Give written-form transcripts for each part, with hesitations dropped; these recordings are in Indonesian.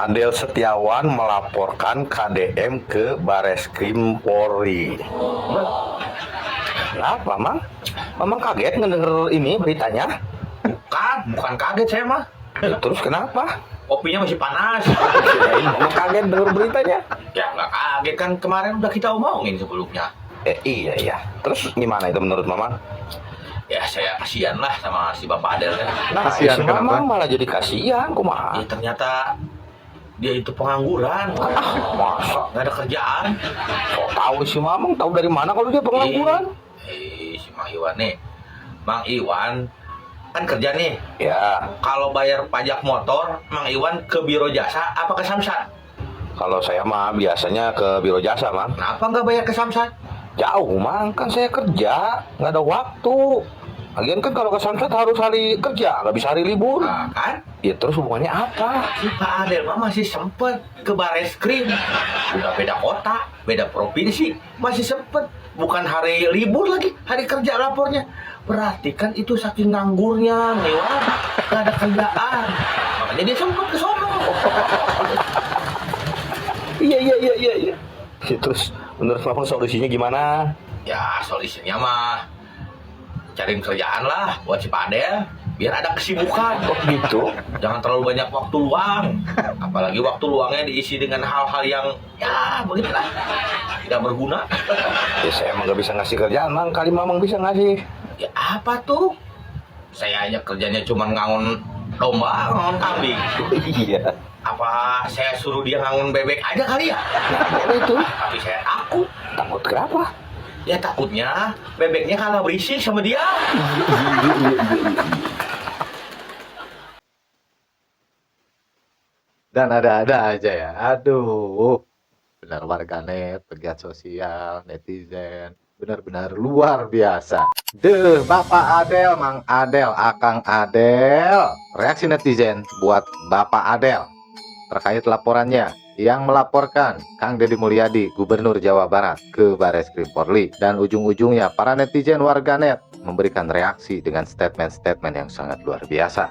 Adel Setiawan melaporkan KDM ke Bareskrim Polri. Kenapa, Mang? Mamang kaget ngedenger ini beritanya? Bukan kaget saya mah. Terus kenapa? Kopinya masih panas. Mamang kaget denger beritanya? Ya nggak kaget kan, kemarin udah kita omongin sebelumnya. Iya. Terus gimana itu menurut Mamang? Ya saya kasihan lah sama si Bapak Adel kan. Nah, Kasihan si kenapa? Mamang malah jadi kasihan, kumaha? Ya ternyata dia itu pengangguran. Masa? Nggak ada kerjaan. Kok tahu si Mamang? Tahu dari mana kalau dia pengangguran? Si Mang Iwan nih. Mang Iwan kan kerja nih. Ya, Kalau bayar pajak motor, Mang Iwan ke Biro Jasa apa ke Samsat? kalau saya mah biasanya ke Biro Jasa, Mang. Kenapa nggak bayar ke Samsat? Jauh, Mang. Kan saya kerja, nggak ada waktu. Lagian kan kalau ke Samsat harus hari kerja, nggak bisa hari libur. Nah, kan? Ya terus hubungannya apa? Si Pak Adel mah masih sempet ke Bareskrim. Udah beda kota, beda provinsi, masih sempet. Bukan hari libur lagi, hari kerja lapornya. Berarti kan itu saking nganggurnya, mewah, gak ada kerjaan. Makanya dia sempet ke sono. Iya. Ya, terus menurut Mamang solusinya gimana? Ya solusinya mah cariin kerjaan lah buat si Pak Adel, biar ada kesibukan. Kok gitu? Jangan terlalu banyak waktu luang. Apalagi waktu luangnya diisi dengan hal-hal yang ya begitulah, tidak berguna. Ya saya emang nggak bisa ngasih kerjaan, Mang. Kali Mamang bisa ngasih. Ya apa tuh? Saya aja kerjanya cuma ngangon domba, ngangon kambing. Iya. Apa saya suruh dia ngangon bebek aja kali ya? Boleh itu. Tapi saya takut. Takut kenapa? Ya takutnya bebeknya kalah berisik sama dia. Dan ada-ada aja ya. Aduh. Benar warganet, pegiat sosial, netizen. Benar-benar luar biasa. Deh, Bapak Adel, Mang Adel, Akang Adel. Reaksi netizen buat Bapak Adel terkait laporannya yang melaporkan Kang Deddy Mulyadi, Gubernur Jawa Barat, ke Bareskrim Polri. Dan ujung-ujungnya para netizen warganet memberikan reaksi dengan statement-statement yang sangat luar biasa.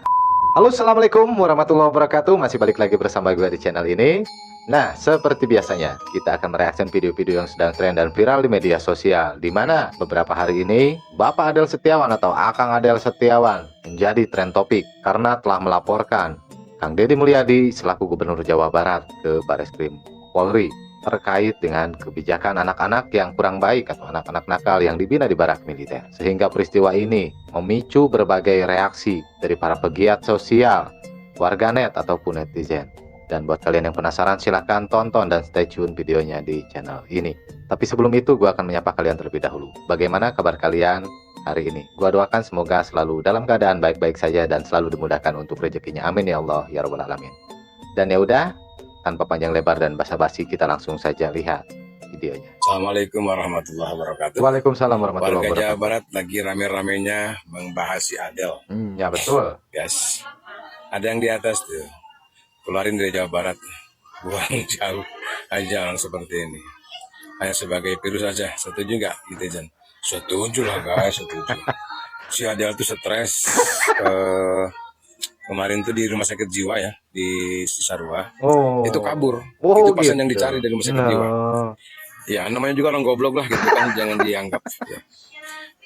Halo, assalamualaikum warahmatullahi wabarakatuh. Masih balik lagi bersama gue di channel ini. Nah, seperti biasanya kita akan mereaksi video-video yang sedang tren dan viral di media sosial, di mana beberapa hari ini Bapak Adel Setiawan atau Akang Adel Setiawan menjadi tren topik karena telah melaporkan Kang Deddy Mulyadi selaku Gubernur Jawa Barat ke Bareskrim Polri terkait dengan kebijakan anak-anak yang kurang baik atau anak-anak nakal yang dibina di barak militer. Sehingga peristiwa ini memicu berbagai reaksi dari para pegiat sosial, warganet ataupun netizen. Dan buat kalian yang penasaran, silahkan tonton dan stay tune videonya di channel ini. Tapi sebelum itu, gue akan menyapa kalian terlebih dahulu. Bagaimana kabar kalian hari ini? Gue doakan semoga selalu dalam keadaan baik-baik saja dan selalu dimudahkan untuk rezekinya. Amin ya Allah ya Rabbal Alamin. Dan ya udah, tanpa panjang lebar dan basa-basi, kita langsung saja lihat videonya. Assalamualaikum warahmatullahi wabarakatuh. Waalaikumsalam warahmatullahi Warga Jawa wabarakatuh. Barat lagi rame-ramenya membahas si Adel. Ya betul. Guys, ada yang di atas tuh. Keluarin dari Jawa Barat. Buang jauh aja orang seperti ini. Hanya sebagai virus saja. Setuju nggak, netizen? Setuju lah guys, setuju. Si Adel tuh stres. Kemarin tuh di rumah sakit jiwa ya, di Cisarua. Oh. Itu kabur. Oh, Itu pasien gitu. yang dicari dari rumah sakit jiwa. Ya namanya juga orang goblok lah gitu kan, jangan dianggap ya.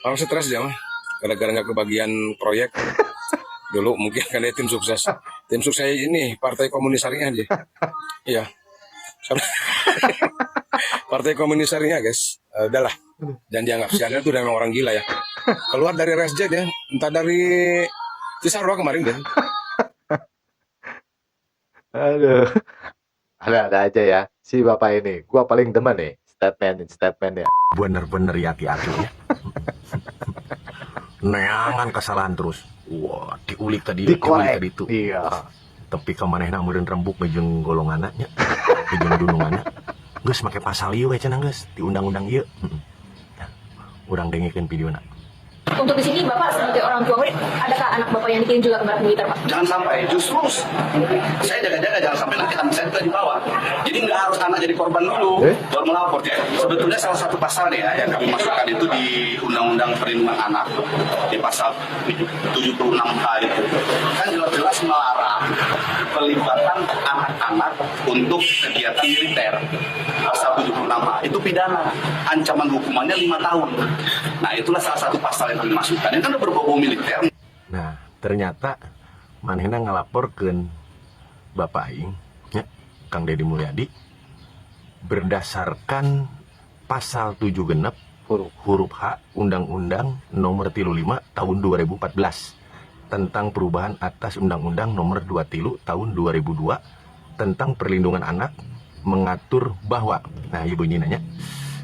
Orang stres dia mah gara-gara nggak kebagian proyek dulu, mungkin kan dia tim sukses ini Partai Komunis Syariah dia. Iya. Partai Komunis Syariah guys. Udahlah, jangan dianggap si Adel tuh memang orang gila ya. Keluar dari Resjet ya, entah dari Cisarua kemarin deh. Aduh. Ada aja ya si bapak ini. Gua paling demen nih statementnya. Bener-bener ya hati-hati ya. Neangan kesalahan terus. Wah, diulik tadi itu. Iya. Tapi kemanehna meureun rembuk jeung golonganna nya. Jeung dununganna. Geus make pasal ieu we cenah geus di undang-undang ieu. Urang dengekeun videona. Untuk di sini Bapak sebagai orang tua murid, adakah anak Bapak yang dikirim juga ke barak militer, Pak? Jangan sampai, justru saya jaga-jaga jangan sampai nanti anak saya juga dibawa. Jadi nggak harus anak jadi korban dulu baru melapor ya. Sebetulnya salah satu pasal ya yang kami masukkan itu di Undang-Undang Perlindungan Anak di pasal 76H itu kan jelas-jelas melarang keterlibatan anak-anak untuk kegiatan militer. Pasal 76 itu pidana, ancaman hukumannya 5 tahun. Nah, itulah salah satu pasal yang kami masukkan. Ini kan udah berbau militer. Nah, ternyata manehna ngalaporkeun Bapak aing nya Kang Deddy Mulyadi berdasarkan pasal 7 genep huruf H Undang-Undang Nomor 35 Tahun 2014 tentang perubahan atas Undang-Undang Nomor 23 Tahun 2002 tentang perlindungan anak, mengatur bahwa, nah ibu ini nanya,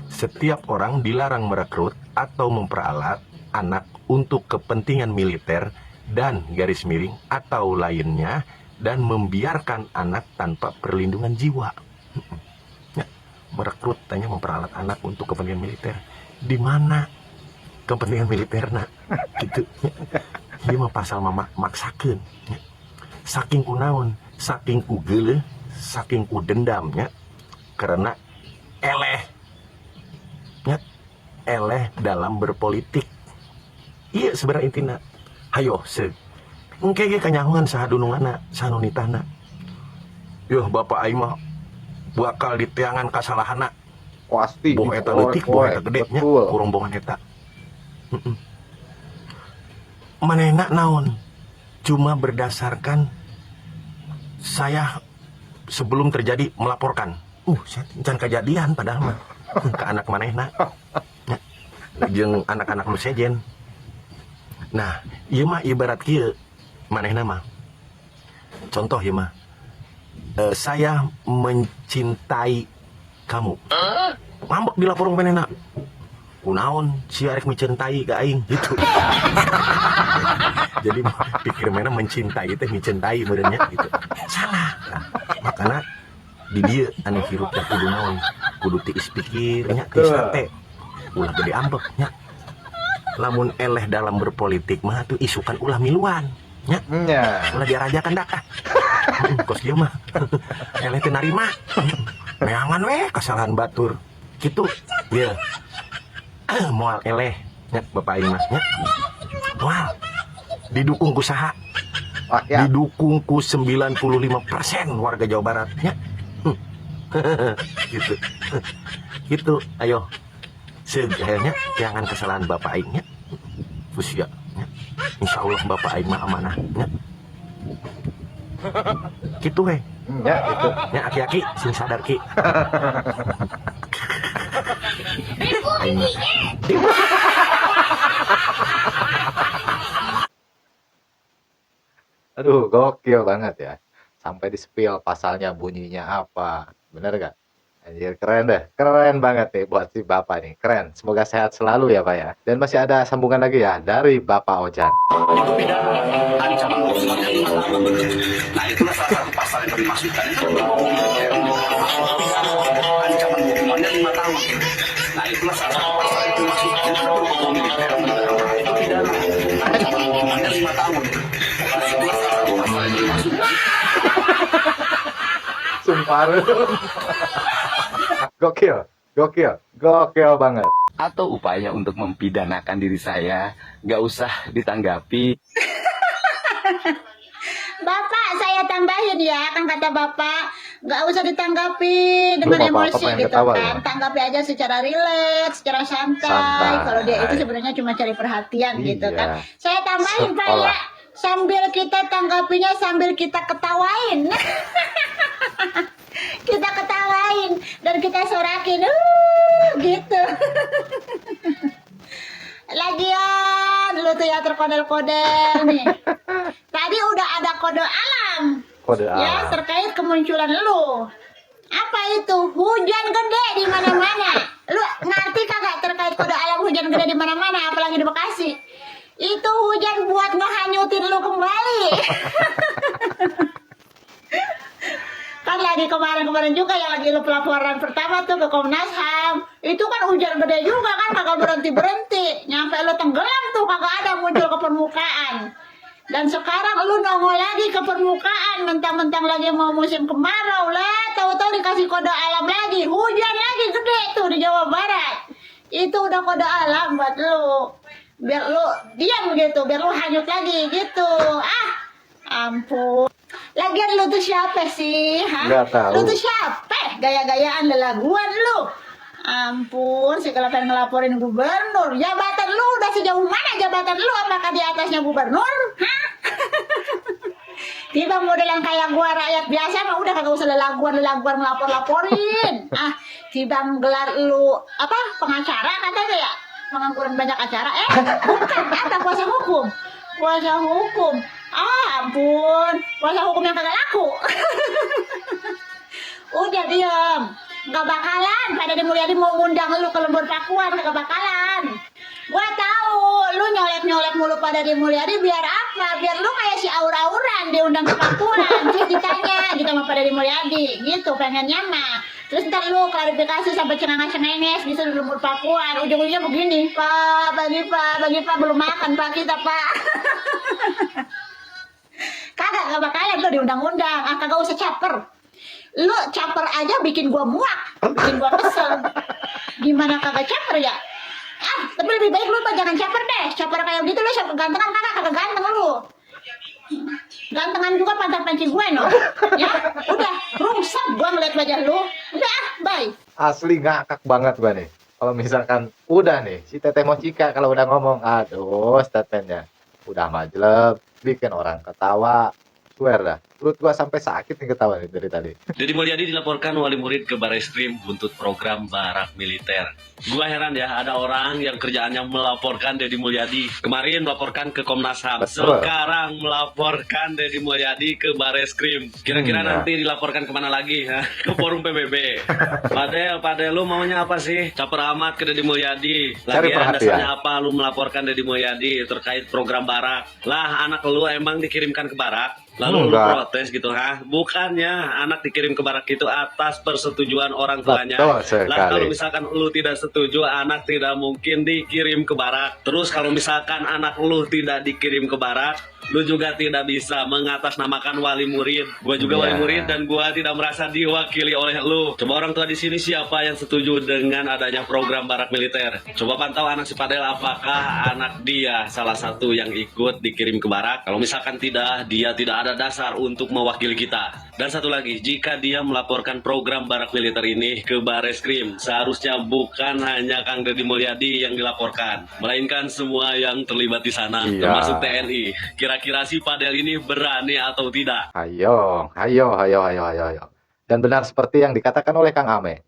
setiap orang dilarang merekrut atau memperalat anak untuk kepentingan militer dan garis miring atau lainnya dan membiarkan anak tanpa perlindungan jiwa. Ya, merekrut tanya memperalat anak untuk kepentingan militer. Di mana kepentingan militer nak? Gitu. Dia mah pasal maksakeun. Ya. Saking kunaon, saking ku geuleuh, saking ku dendamnya karena eleh. Ya, eleh dalam berpolitik. Iya sebenarnya intina. Hayo se. Engke ge kanyahoan saha dununganna, saha nu nitahna. Yuh bapak aing mah bakal diteangan kasalahanna. Pasti. Boh eta leutik, boh eta gede nya, kurombongan eta. Manehna naon? Cuma berdasarkan saya sebelum terjadi melaporkan. Can kejadian padahal mah ke anak manehna. Jeung anak-anak lu sejen. Nah, ieu mah ibarat kieu manehna mah. Contoh ieu mah. Saya mencintai kamu. Ngambek dilaporkan manehna. Kunaon si arek mencintai ka aing gitu. Jadi pikir mana mencintai teh mencintai benernya gitu. Salah. Nah, makanya di dia anu hirup teh kudu naon? Kudu tiis pikirnya tiis hate. Ulah gede ambek nya. Lamun eleh dalam berpolitik mah tuh isukan ulah miluan nya. Ulah diarajakan dah ah. Kos kieu mah. Eleh teu narima. Neangan we kesalahan batur. Kitu. Ye. Moal eleh nya bapak aing mah nya. Moal didukung ku saha? Didukung ku 95% warga Jawa Barat nya. Gitu. Gitu ayo. Sebenarnya jangan kesalahan bapak aing nya. Usia nya. Insyaallah bapak aing mah amanah nya. Gitu we. Ya gitu. Nya aki-aki sing sadar ki. Aduh, gokil banget ya. Sampai di spill pasalnya bunyinya apa. Bener gak? Anjir, keren deh. Keren banget nih buat si Bapak nih. Keren. Semoga sehat selalu ya Pak ya. Dan masih ada sambungan lagi ya dari Bapak Ojan. Itu pidana, ancaman hukumannya 5 tahun. Nah, itulah salah satu pasal yang kami masukkan. Itu berbau militer. Ancaman hukumannya 5 tahun. Nah, itulah salah satu pasal yang kami masukkan. Itu berbau militer. Itu pidana, ancaman hukumannya 5 tahun. Nah, itulah salah satu pasal yang kami masukkan. Sumpah. Gokil. Gokil. Gokil banget. Atau upaya untuk mempidanakan diri saya, nggak usah ditanggapi. Bapak, saya tambahin ya, kan kata Bapak, nggak usah ditanggapi dengan emosi gitu ketawa, kan. ya? Tanggapi aja secara rileks, secara santai. Kalau dia itu sebenarnya cuma cari perhatian gitu kan. Saya tambahin Pak ya, sambil kita tanggapinya sambil kita ketawain. Kita ketawain dan kita sorakin, gitu. Lagian lu tuh ya terkodel-kodel nih. Tadi udah ada kode alam. Kode Ya, alam. terkait kemunculan lu. Apa itu? Hujan gede di mana-mana. Lu ngerti kagak terkait kode alam hujan gede di mana-mana, apalagi di Bekasi? Itu hujan buat ngehanyutin lu kembali. Kan lagi kemarin-kemarin juga yang lagi lu pelaporan pertama tuh ke Komnas HAM. Itu kan hujan gede juga kan, kagak berhenti-berhenti. Nyampe lu tenggelam tuh kagak ada muncul ke permukaan. Dan sekarang lu nongol lagi ke permukaan, mentang-mentang lagi mau musim kemarau lah, tahu-tahu dikasih kode alam lagi, hujan lagi gede tuh di Jawa Barat. Itu udah kode alam buat lu, biar lu diam gitu, biar lu hanyut lagi gitu. Ampun. Lagian lu tuh siapa sih? Hah? Nggak tahu. Lu tuh siapa? Gaya-gayaan lelaguan lu. Ampun, segala pengen ngelaporin gubernur. Jabatan lu udah sejauh mana jabatan lu? Apakah di atasnya gubernur? Hah? Tiba model yang kayak gua rakyat biasa mah udah kagak usah lelaguan ngelapor-laporin. Tiba gelar lu apa pengacara katanya ya? Pengangguran banyak acara. Bukan, apa kuasa hukum? Kuasa hukum. Ampun, kuasa hukum yang kagak laku. Udah diam. Gak bakalan pada Deddy Mulyadi mau ngundang lu ke lembur Pakuan, gak bakalan. Gua tahu lu nyolek-nyolek mulu pada Deddy Mulyadi biar apa? Biar lu kayak si aur-auran diundang ke Pakuan. Terus ditanya gitu sama pada Deddy Mulyadi, gitu pengennya mah. Terus ntar lu klarifikasi sampai cengenges bisa di lembur Pakuan. Ujung-ujungnya begini, Pak, bagi Pak belum makan Pak kita Pak. Kagak bakalan tuh diundang-undang. Kagak usah caper. Lu caper aja bikin gua muak, bikin gua kesel. Gimana kagak caper ya? Tapi lebih baik lu jangan caper deh. Caper kayak gitu lu caper gantengan kagak ganteng lu. Gantengan juga pantat panci gue no. Ya, udah rungsek gua ngeliat wajah lu. Udah bye. Asli ngakak banget gua nih. Kalau misalkan udah nih, si Teteh Mochika kalau udah ngomong, aduh statementnya udah majeleb, bikin orang ketawa. Swear dah, perut gua sampai sakit nih ketawa nih dari tadi. Deddy Mulyadi dilaporkan wali murid ke Barreskrim buntut program barak militer. Gua heran ya, ada orang yang kerjaannya melaporkan Deddy Mulyadi. Kemarin melaporkan ke Komnas HAM, Betul. sekarang melaporkan Deddy Mulyadi ke Barreskrim. Kira-kira nanti dilaporkan kemana lagi? Ke forum PBB. Padel, lu maunya apa sih? Caper amat ke Deddy Mulyadi. Cari Lagian perhatian. dasarnya apa lu melaporkan Deddy Mulyadi terkait program barak? Lah, anak lu emang dikirimkan ke barak? Lalu lu Enggak. protes gitu, bukannya anak dikirim ke barak itu atas persetujuan orang tuanya. Betul sekali. Lah kalau misalkan lu tidak setuju, anak tidak mungkin dikirim ke barak. Terus kalau misalkan anak lu tidak dikirim ke barak, lu juga tidak bisa mengatasnamakan wali murid. Gua juga wali Iya. murid dan gua tidak merasa diwakili oleh lu. Coba orang tua di sini siapa yang setuju dengan adanya program barak militer? Coba pantau anak si Padel, apakah anak dia salah satu yang ikut dikirim ke barak? Kalau misalkan tidak, dia tidak ada dasar untuk mewakili kita. Dan satu lagi, jika dia melaporkan program barak militer ini ke Barreskrim, seharusnya bukan hanya Kang Deddy Mulyadi yang dilaporkan, melainkan semua yang terlibat di sana, Iya. termasuk TNI. Kira-kira si Padel ini berani atau tidak? Ayo. Dan benar seperti yang dikatakan oleh Kang Ame,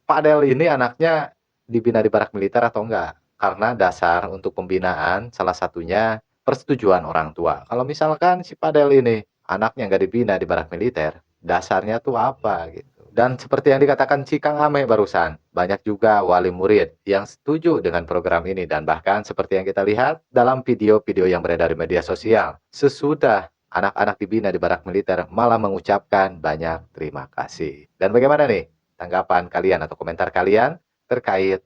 Padel ini anaknya dibina di barak militer atau enggak? Karena dasar untuk pembinaan salah satunya persetujuan orang tua. Kalau misalkan si Padel ini anaknya nggak dibina di barak militer, dasarnya tuh apa gitu. Dan seperti yang dikatakan si Kang Ame barusan, banyak juga wali murid yang setuju dengan program ini. Dan bahkan seperti yang kita lihat dalam video-video yang beredar di media sosial, sesudah anak-anak dibina di barak militer malah mengucapkan banyak terima kasih. Dan bagaimana nih tanggapan kalian atau komentar kalian terkait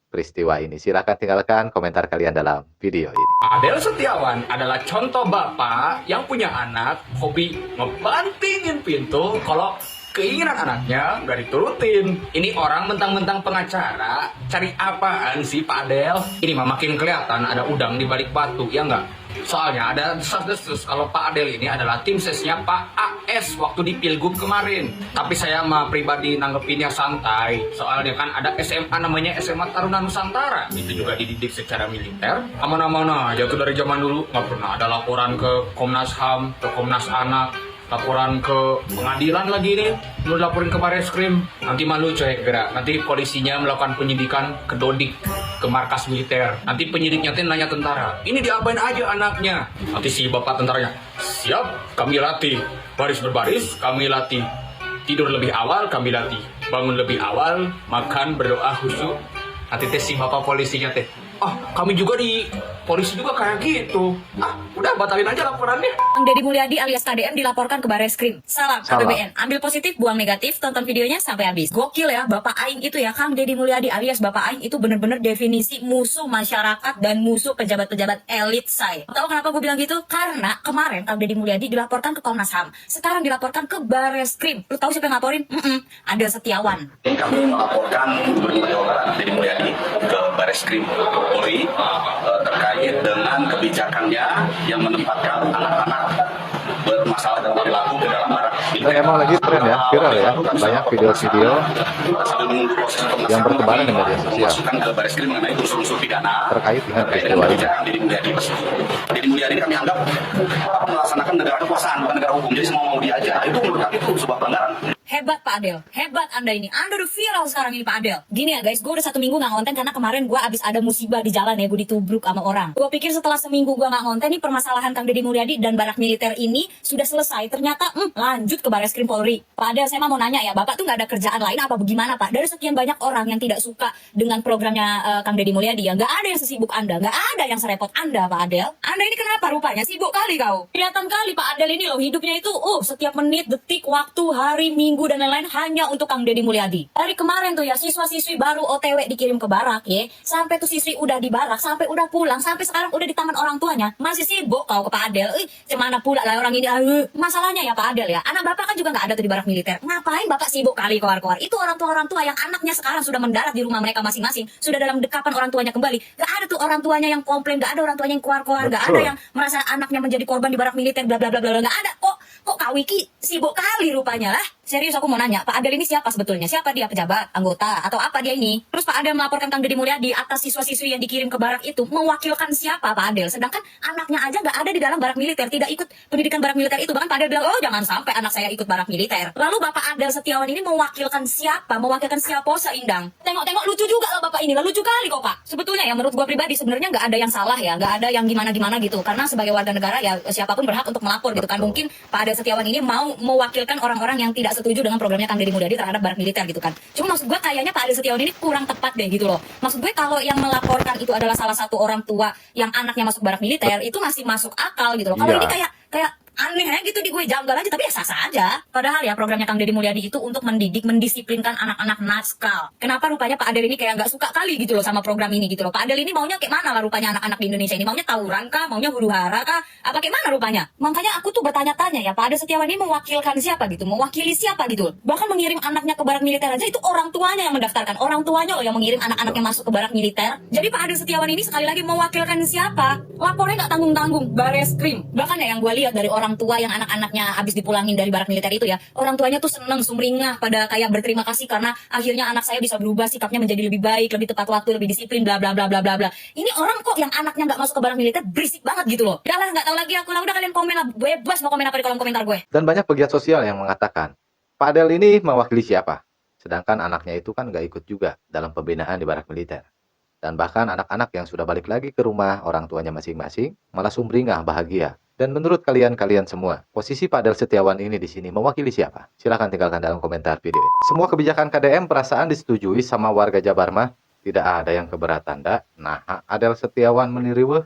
peristiwa ini? Silahkan tinggalkan komentar kalian dalam video ini. Adel Setiawan adalah contoh bapak yang punya anak hobi ngebantingin pintu kalau keinginan anaknya nggak diturutin. Ini orang mentang-mentang pengacara, cari apaan sih Pak Adel? Ini mah makin kelihatan ada udang di balik batu, ya nggak? Soalnya ada desas-desus kalau Pak Adel ini adalah tim sesnya Pak AS waktu di Pilgub kemarin. Tapi saya mah pribadi nanggepinnya santai. Soalnya kan ada SMA namanya SMA Taruna Nusantara. Itu juga dididik secara militer. Aman-aman aja tuh dari zaman dulu. Nggak pernah ada laporan ke Komnas HAM, ke Komnas Anak, laporan ke pengadilan lagi nih. Lu laporin ke Barreskrim, nanti malu coy gerak. Nanti polisinya melakukan penyidikan ke Dodik, ke markas militer. Nanti penyidiknya tuh nanya tentara, ini diapain aja anaknya? Nanti si bapak tentaranya, siap, kami latih. Baris berbaris, kami latih. Tidur lebih awal, kami latih. Bangun lebih awal, makan, berdoa khusyuk. Nanti teh si bapak polisinya teh, kami juga di polisi juga kayak gitu. Udah batalin aja laporannya. Kang Deddy Mulyadi alias KDM dilaporkan ke Barreskrim. Salam KBBN. Ambil positif, buang negatif, tonton videonya sampai habis. Gokil ya, Bapak Aing itu ya, Kang Deddy Mulyadi alias Bapak Aing itu bener-bener definisi musuh masyarakat dan musuh pejabat-pejabat elit say. Tahu kenapa gue bilang gitu? Karena kemarin Kang Deddy Mulyadi dilaporkan ke Komnas HAM. Sekarang dilaporkan ke Barreskrim. Lu tahu siapa yang laporin? Adel Setiawan. Kami melaporkan Gubernur Jawa Barat Deddy Mulyadi ke Barreskrim Polri terkait dengan kebijakannya yang menempatkan anak-anak Dan emang lagi tren ya, viral ya, banyak video-video sambil menunggu proses pemeriksaan yang bertebaran di media sosial memasukkan ke baris krim mengenai unsur-unsur pidana terkait dengan terkait peristiwa ini. dengan Deddy Mulyadi. Deddy Mulyadi kami anggap melaksanakan negara kekuasaan bukan negara hukum, jadi semua mau dia aja. Itu menurut kami itu sebuah pelanggaran. Hebat Pak Adel, hebat Anda ini. Anda udah viral sekarang ini Pak Adel. Gini ya guys, gue udah 1 minggu gak ngonten karena kemarin gue abis ada musibah di jalan ya, gue ditubruk sama orang. Gue pikir setelah seminggu gue gak ngonten nih permasalahan Kang Deddy Mulyadi dan barak militer ini sudah selesai. Ternyata lanjut ke Bareskrim Polri. Pak Adel, saya mau nanya ya, Bapak tuh gak ada kerjaan lain apa bagaimana Pak? Dari sekian banyak orang yang tidak suka dengan programnya Kang Deddy Mulyadi ya, gak ada yang sesibuk Anda, gak ada yang serepot Anda Pak Adel. Anda ini kenapa rupanya sibuk kali kau? Kelihatan kali Pak Adel ini loh, hidupnya itu setiap menit, detik, waktu, hari, minggu dan lain-lain hanya untuk Kang Deddy Mulyadi. Dari kemarin tuh ya, siswa-siswi baru OTW dikirim ke barak ya, sampai tuh siswi udah di barak, sampai udah pulang, sampai sekarang udah di tangan orang tuanya, masih sibuk kau ke Pak Adel. Cemana pula lah orang ini. Masalahnya ya Pak Adel ya, anak Bapak kan juga nggak ada tuh di barak militer. Ngapain Bapak sibuk kali keluar-keluar? Itu orang tua yang anaknya sekarang sudah mendarat di rumah mereka masing-masing, sudah dalam dekapan orang tuanya kembali. Gak ada tuh orang tuanya yang komplain, gak ada orang tuanya yang keluar-keluar, gak ada yang merasa anaknya menjadi korban di barak militer, bla bla bla bla. Gak ada kok Kak Wiki sibuk kali rupanya lah. Serius aku mau nanya, Pak Adel ini siapa sebetulnya? Siapa dia, pejabat, anggota, atau apa dia ini? Terus Pak Adel melaporkan Kang Deddy Mulyadi atas siswa-siswi yang dikirim ke barak itu mewakilkan siapa Pak Adel? Sedangkan anaknya aja nggak ada di dalam barak militer, tidak ikut pendidikan barak militer itu. Bahkan Pak Adel bilang, jangan sampai anak saya ikut barak militer. Lalu Bapak Adel Setiawan ini mewakilkan siapa? Mewakilkan siapa Seindang? Tengok-tengok lucu juga lah Bapak ini, lucu kali kok Pak. Sebetulnya ya menurut gua pribadi sebenarnya nggak ada yang salah ya, nggak ada yang gimana-gimana gitu. Karena sebagai warga negara ya siapapun berhak untuk melapor gitu kan. Mungkin Pak Adel Setiawan ini mau mewakilkan orang-orang yang tidak setuju dengan programnya Kang Deddy Mulyadi terhadap barak militer gitu kan. Cuma maksud gue kayaknya Pak Adel Setiawan ini kurang tepat deh gitu loh. Maksud gue kalau yang melaporkan itu adalah salah satu orang tua yang anaknya masuk barak militer, itu masih masuk akal gitu loh. Kalau ini kayak aneh ya gitu, di gue janggal aja, tapi ya sah-sah aja. Padahal ya programnya Kang Deddy Mulyadi itu untuk mendidik, mendisiplinkan anak-anak nakal. Kenapa rupanya Pak Adel ini kayak nggak suka kali gitu loh sama program ini gitu loh. Pak Adel ini maunya kayak mana lah rupanya anak-anak di Indonesia ini? Maunya tawuran kah? Maunya huru-hara kah? Apa kayak mana rupanya? Makanya aku tuh bertanya-tanya ya, Pak Adel Setiawan ini mewakilkan siapa gitu? Mewakili siapa gitu? Bahkan mengirim anaknya ke barak militer aja itu orang tuanya yang mendaftarkan. Orang tuanya loh yang mengirim anak-anaknya masuk ke barak militer. Jadi Pak Adel Setiawan ini sekali lagi mewakilkan siapa? Lapornya nggak tanggung-tanggung, Bareskrim. Bahkan ya yang gue lihat dari orang tua yang anak-anaknya habis dipulangin dari barak militer itu ya, orang tuanya tuh seneng sumringah pada kayak berterima kasih karena akhirnya anak saya bisa berubah sikapnya menjadi lebih baik, lebih tepat waktu, lebih disiplin, bla bla bla bla bla bla. Ini orang kok yang anaknya nggak masuk ke barak militer berisik banget gitu loh. Udah lah, nggak tahu lagi aku lah, udah kalian komen lah, bebas mau komen apa di kolom komentar gue. Dan banyak pegiat sosial yang mengatakan Pak Adel ini mewakili siapa, sedangkan anaknya itu kan nggak ikut juga dalam pembinaan di barak militer. Dan bahkan anak-anak yang sudah balik lagi ke rumah orang tuanya masing-masing malah sumringah bahagia. Dan menurut kalian semua, posisi Pak Adel Setiawan ini di sini mewakili siapa? Silahkan tinggalkan dalam komentar video ini. Semua kebijakan KDM perasaan disetujui sama warga Jabar mah, tidak ada yang keberatan dak. Nah, Adel Setiawan meniriweh.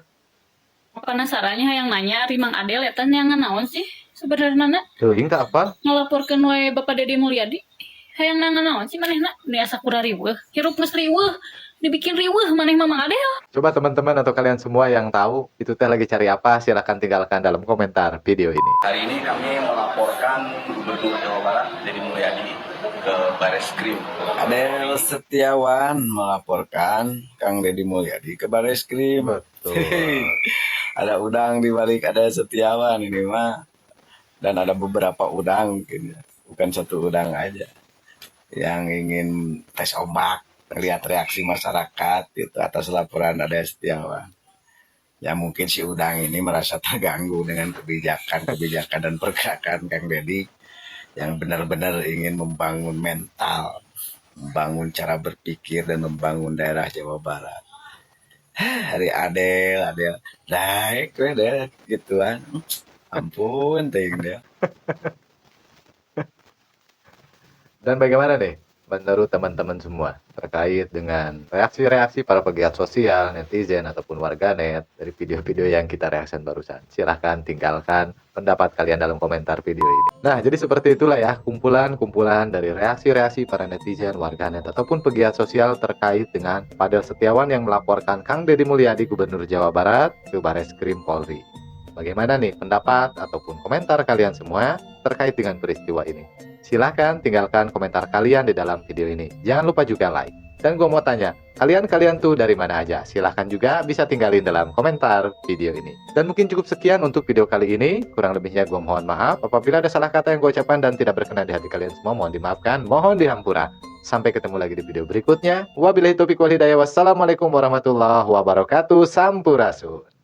Penasarannya yang nanya Rimang Adel ya yang naon sih sebenarnya Tuh, hingga apa? ngelaporkan wae Bapak Deddy Mulyadi. Hayang naon sih manehna biasa kura riweuh, hirup geus riweuh, dibikin riweuh maneh Mamang Adel. Coba teman-teman atau kalian semua yang tahu itu teh lagi cari apa, silahkan tinggalkan dalam komentar video ini. Hari ini kami melaporkan Gubernur Jawa Barat Deddy Mulyadi ke Bareskrim. Adel Setiawan melaporkan Kang Deddy Mulyadi ke Bareskrim. Betul. Ada udang di balik Adel Setiawan ini mah. Dan ada beberapa udang mungkin ya. Bukan satu udang aja. Yang ingin tes ombak, lihat reaksi masyarakat itu atas laporan Adel Setiawan. Ya mungkin si udang ini merasa terganggu dengan kebijakan dan pergerakan Kang Deddy yang benar-benar ingin membangun mental, membangun cara berpikir dan membangun daerah Jawa Barat. Hari Adel, naik deh gituan. Ampun, ting dia. Dan bagaimana nih menurut teman-teman semua terkait dengan reaksi-reaksi para pegiat sosial, netizen, ataupun warganet dari video-video yang kita reaksikan barusan? Silahkan tinggalkan pendapat kalian dalam komentar video ini. Nah, jadi seperti itulah ya kumpulan-kumpulan dari reaksi-reaksi para netizen, warganet, ataupun pegiat sosial terkait dengan Pak Adel Setiawan yang melaporkan Kang Deddy Mulyadi, Gubernur Jawa Barat, ke Bareskrim Polri. Bagaimana nih pendapat ataupun komentar kalian semua terkait dengan peristiwa ini? Silahkan tinggalkan komentar kalian di dalam video ini. Jangan lupa juga like, Dan gue mau tanya, kalian tuh dari mana aja? Silahkan juga bisa tinggalin dalam komentar video ini. Dan mungkin cukup sekian untuk video kali ini. Kurang lebihnya gue mohon maaf. Apabila ada salah kata yang gue ucapkan dan tidak berkenan di hati kalian semua, mohon dimaafkan, mohon dihampura. Sampai ketemu lagi di video berikutnya. Wabillahi taufiq wal hidayah. Wassalamualaikum warahmatullahi wabarakatuh. Sampurasun.